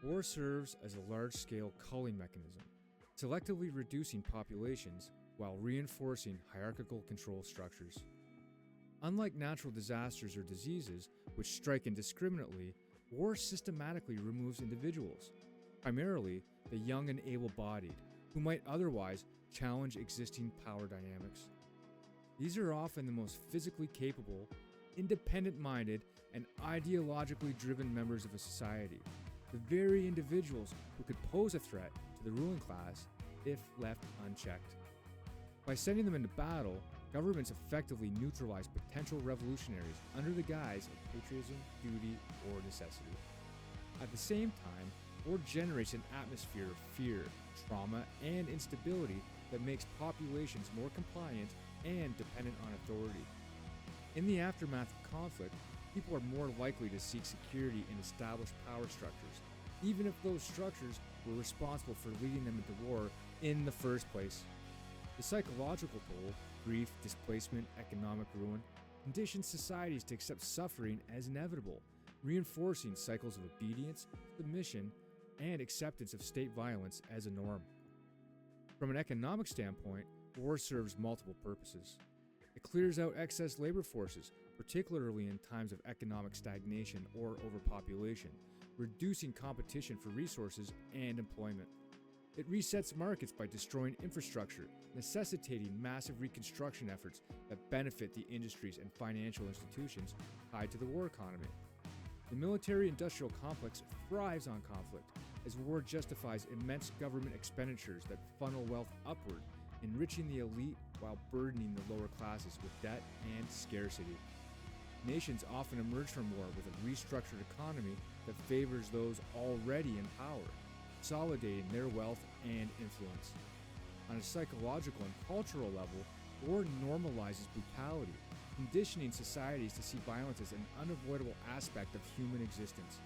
War serves as a large-scale culling mechanism, selectively reducing populations while reinforcing hierarchical control structures. Unlike natural disasters or diseases, which strike indiscriminately, war systematically removes individuals, primarily the young and able-bodied, who might otherwise challenge existing power dynamics. These are often the most physically capable, independent-minded, and ideologically driven members of a society, the very individuals who could pose a threat to the ruling class if left unchecked. By sending them into battle, governments effectively neutralize potential revolutionaries under the guise of patriotism, duty, or necessity. At the same time, war generates an atmosphere of fear, trauma, and instability that makes populations more compliant and dependent on authority. In the aftermath of conflict, people are more likely to seek security in established power structures, even if those structures were responsible for leading them into war in the first place. The psychological toll, grief, displacement, economic ruin, conditions societies to accept suffering as inevitable, reinforcing cycles of obedience, submission, and acceptance of state violence as a norm. From an economic standpoint, war serves multiple purposes. It clears out excess labor forces, particularly in times of economic stagnation or overpopulation, reducing competition for resources and employment. It resets markets by destroying infrastructure, necessitating massive reconstruction efforts that benefit the industries and financial institutions tied to the war economy. The military-industrial complex thrives on conflict, as war justifies immense government expenditures that funnel wealth upward, enriching the elite while burdening the lower classes with debt and scarcity. Nations often emerge from war with a restructured economy that favors those already in power, consolidating their wealth and influence. On a psychological and cultural level, war normalizes brutality, conditioning societies to see violence as an unavoidable aspect of human existence.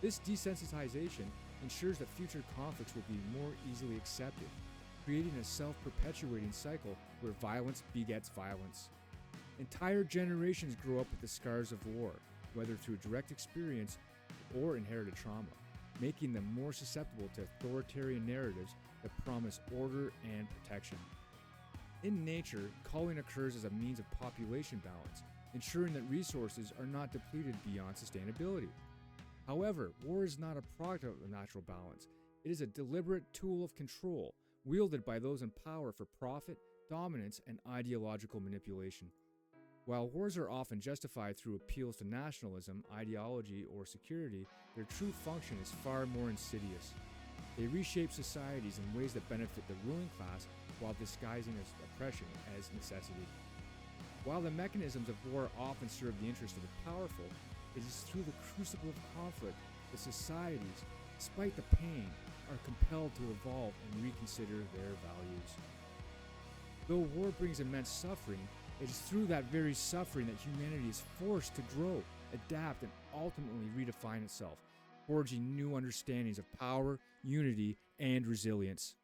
This desensitization ensures that future conflicts will be more easily accepted, creating a self-perpetuating cycle where violence begets violence. Entire generations grow up with the scars of war, whether through direct experience or inherited trauma, making them more susceptible to authoritarian narratives that promise order and protection. In nature, culling occurs as a means of population balance, ensuring that resources are not depleted beyond sustainability. However, war is not a product of natural balance. It is a deliberate tool of control, wielded by those in power for profit, dominance, and ideological manipulation. While wars are often justified through appeals to nationalism, ideology, or security, their true function is far more insidious. They reshape societies in ways that benefit the ruling class while disguising its oppression as necessity. While the mechanisms of war often serve the interest of the powerful, it is through the crucible of conflict that societies, despite the pain, are compelled to evolve and reconsider their values. Though war brings immense suffering, it is through that very suffering that humanity is forced to grow, adapt, and ultimately redefine itself, forging new understandings of power, unity, and resilience.